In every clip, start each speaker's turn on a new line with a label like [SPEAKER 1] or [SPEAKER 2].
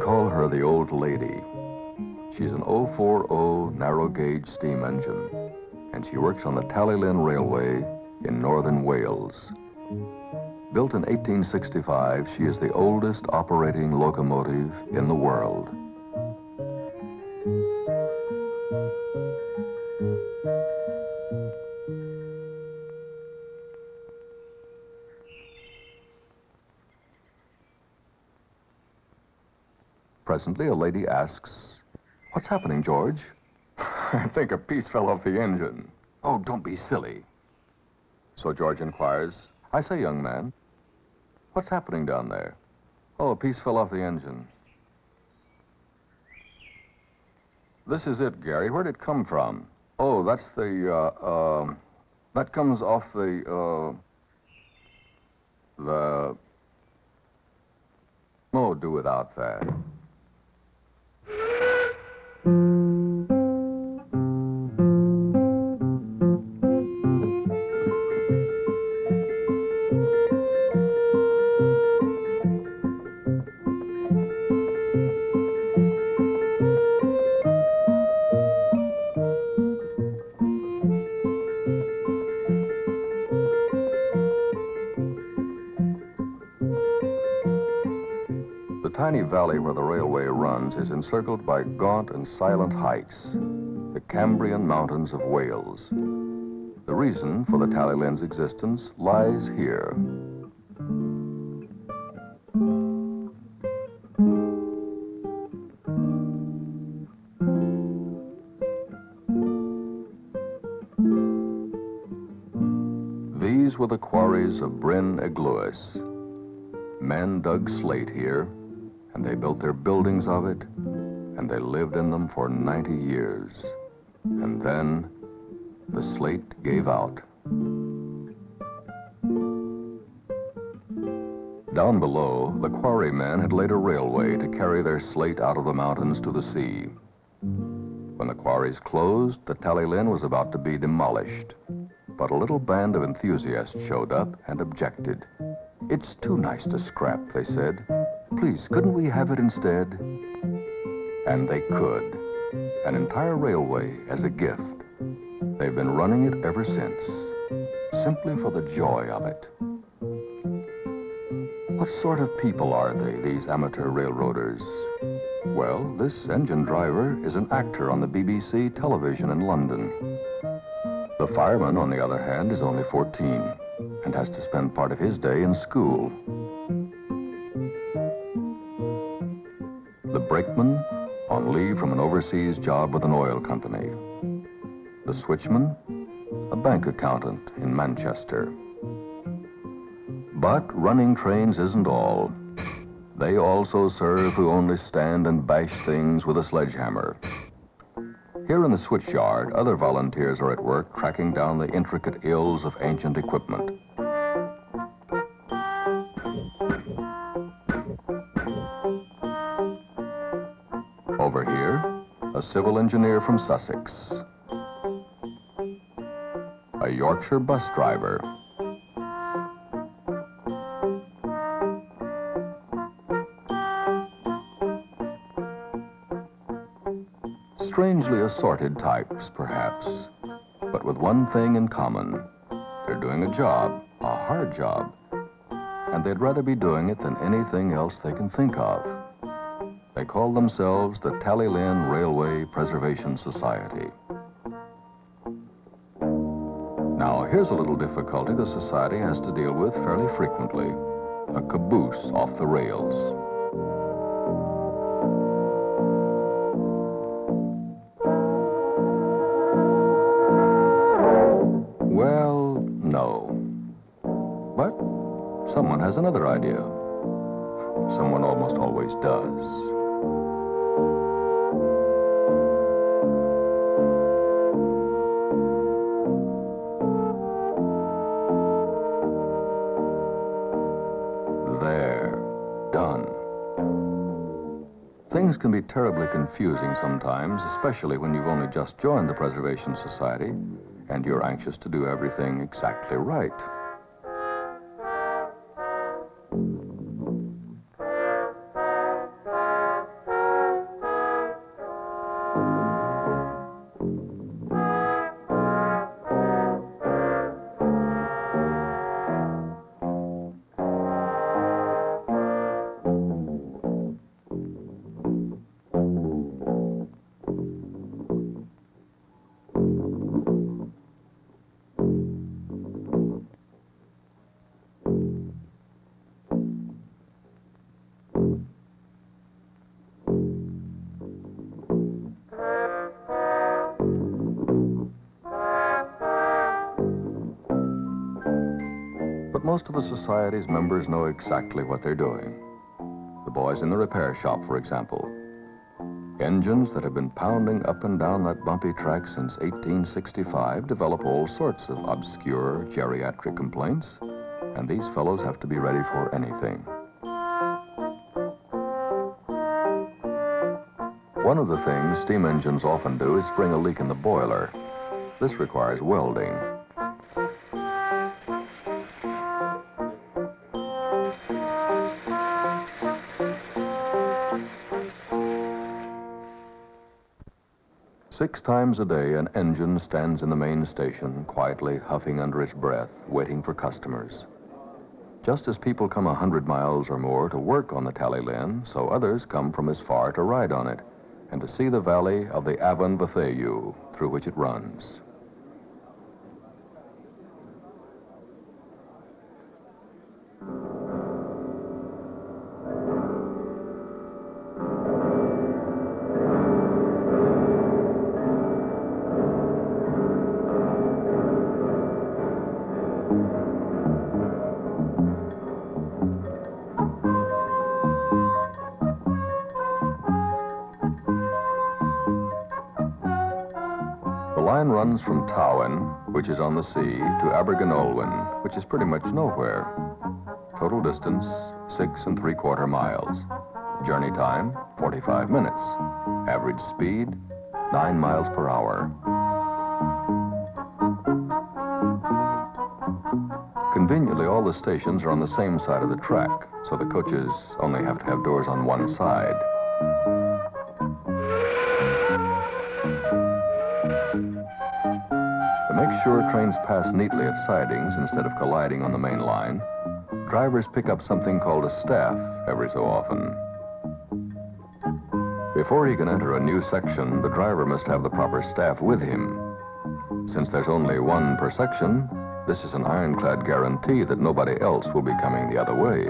[SPEAKER 1] call her the old lady. She's an 040 narrow-gauge steam engine, and she works on the Talyllyn Railway in northern Wales. Built in 1865, she is the oldest operating locomotive in the world. Presently, a lady asks, "What's happening, George?" "I think a piece fell off the engine." "Oh, don't be silly." So George inquires, "I say, young man, what's happening down there?" "Oh, a piece fell off the engine." "This is it, Gary. Where'd it come from?" "Oh, that's that comes off the... Oh, do without that." The tiny valley where the railway runs is encircled by gaunt and silent heights, the Cambrian mountains of Wales. The reason for the Talyllyn's existence lies here. These were the quarries of Bryn Eglwys. Men dug slate here, and they built their buildings of it, and they lived in them for 90 years. And then the slate gave out. Down below, the quarrymen had laid a railway to carry their slate out of the mountains to the sea. When the quarries closed, the Talyllyn was about to be demolished. But a little band of enthusiasts showed up and objected. "It's too nice to scrap," they said. "Please, couldn't we have it instead?" And they could. An entire railway as a gift. They've been running it ever since, simply for the joy of it. What sort of people are they, these amateur railroaders? Well, this engine driver is an actor on the BBC television in London. The fireman, on the other hand, is only 14 and has to spend part of his day in school. The brakeman, on leave from an overseas job with an oil company. The switchman, a bank accountant in Manchester. But running trains isn't all. They also serve who only stand and bash things with a sledgehammer. Here in the switchyard, other volunteers are at work tracking down the intricate ills of ancient equipment. Over here, a civil engineer from Sussex. A Yorkshire bus driver. Strangely assorted types, perhaps, but with one thing in common. They're doing a job, a hard job, and they'd rather be doing it than anything else they can think of. They call themselves the Talyllyn Railway Preservation Society. Now, here's a little difficulty the society has to deal with fairly frequently. A caboose off the rails. Well, no. But someone has another idea. Someone almost always does. There. Done. Things can be terribly confusing sometimes, especially when you've only just joined the Preservation Society and you're anxious to do everything exactly right. Most of the society's members know exactly what they're doing. The boys in the repair shop, for example. Engines that have been pounding up and down that bumpy track since 1865 develop all sorts of obscure geriatric complaints, and these fellows have to be ready for anything. One of the things steam engines often do is spring a leak in the boiler. This requires welding. Six times a day, an engine stands in the main station, quietly huffing under its breath, waiting for customers. Just as people come 100 miles or more to work on the Talyllyn, so others come from as far to ride on it and to see the valley of the Avon Bethayou through which it runs. The line runs from Tywyn, which is on the sea, to Abergynolwyn, which is pretty much nowhere. Total distance, 6 3/4 miles. Journey time, 45 minutes. Average speed, 9 miles per hour. Conveniently, all the stations are on the same side of the track, so the coaches only have to have doors on one side. To make sure trains pass neatly at sidings instead of colliding on the main line, drivers pick up something called a staff every so often. Before he can enter a new section, the driver must have the proper staff with him. Since there's only one per section, this is an ironclad guarantee that nobody else will be coming the other way.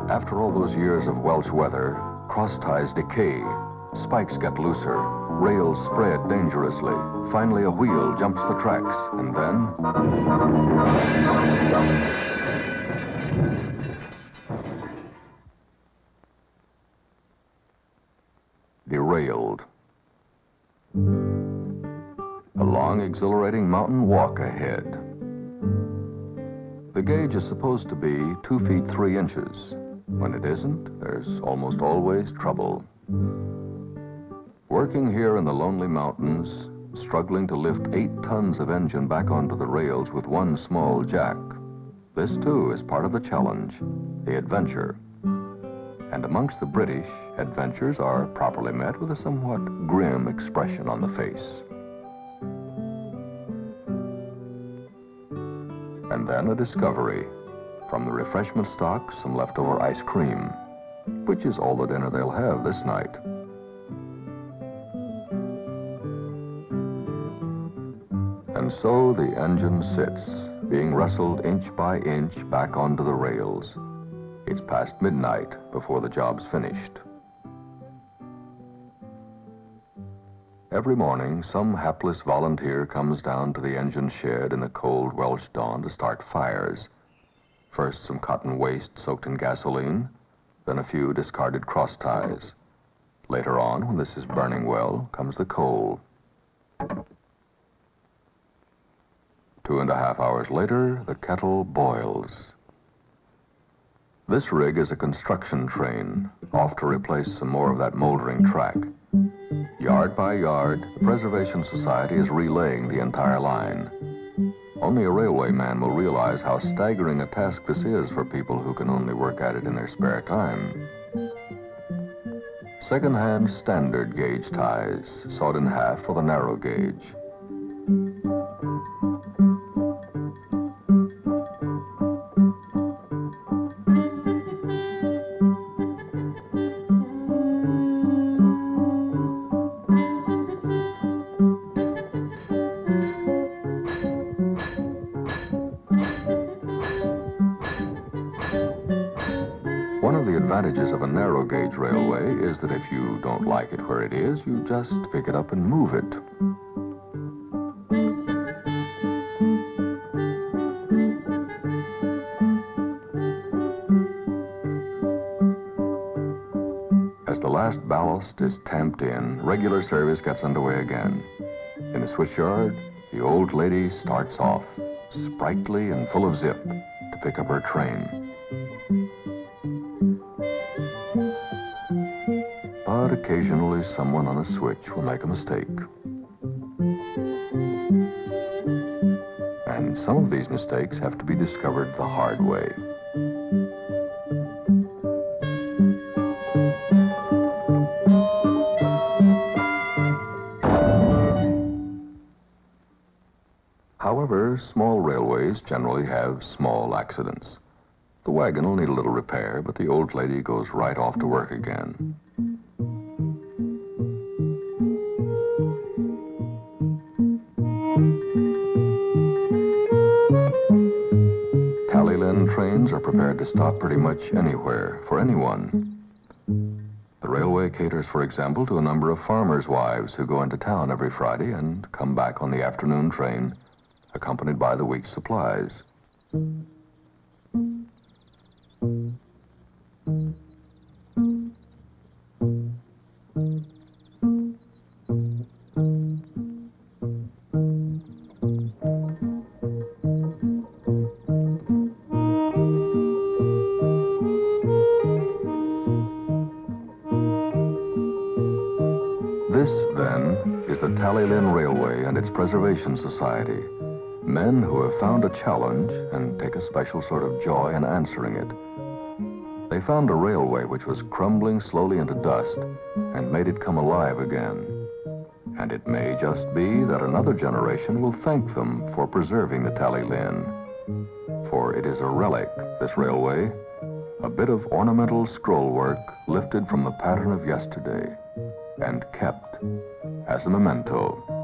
[SPEAKER 1] After all those years of Welsh weather, cross ties decay, spikes get looser, rails spread dangerously. Finally, a wheel jumps the tracks, and then... derailed. A long, exhilarating mountain walk ahead. The gauge is supposed to be 2 feet 3 inches. When it isn't, there's almost always trouble. Working here in the lonely mountains, struggling to lift 8 tons of engine back onto the rails with one small jack. This, too, is part of the challenge, the adventure. And amongst the British, adventures are properly met with a somewhat grim expression on the face. And then a discovery. From the refreshment stock, some leftover ice cream, which is all the dinner they'll have this night. And so the engine sits, being wrestled inch by inch back onto the rails. It's past midnight before the job's finished. Every morning, some hapless volunteer comes down to the engine shed in the cold Welsh dawn to start fires. First, some cotton waste soaked in gasoline, then a few discarded cross ties. Later on, when this is burning well, comes the coal. 2.5 hours later, the kettle boils. This rig is a construction train, off to replace some more of that moldering track. Yard by yard, the Preservation Society is relaying the entire line. Only a railway man will realize how staggering a task this is for people who can only work at it in their spare time. Second-hand standard gauge ties, sawed in half for the narrow gauge. advantages of a narrow gauge railway is that if you don't like it where it is, you just pick it up and move it. As the last ballast is tamped in, regular service gets underway again. In the switchyard, the old lady starts off, sprightly and full of zip, to pick up her train. But occasionally someone on a switch will make a mistake. And some of these mistakes have to be discovered the hard way. However, small railways generally have small accidents. The wagon will need a little repair, but the old lady goes right off to work again. Talyllyn trains are prepared to stop pretty much anywhere, for anyone. The railway caters, for example, to a number of farmers' wives who go into town every Friday and come back on the afternoon train, accompanied by the week's supplies. This, then, is the Talyllyn Railway and its Preservation Society. Men who have found a challenge and take a special sort of joy in answering it. They found a railway which was crumbling slowly into dust and made it come alive again. And it may just be that another generation will thank them for preserving the Talyllyn. For it is a relic, this railway, a bit of ornamental scrollwork lifted from the pattern of yesterday and kept as a memento.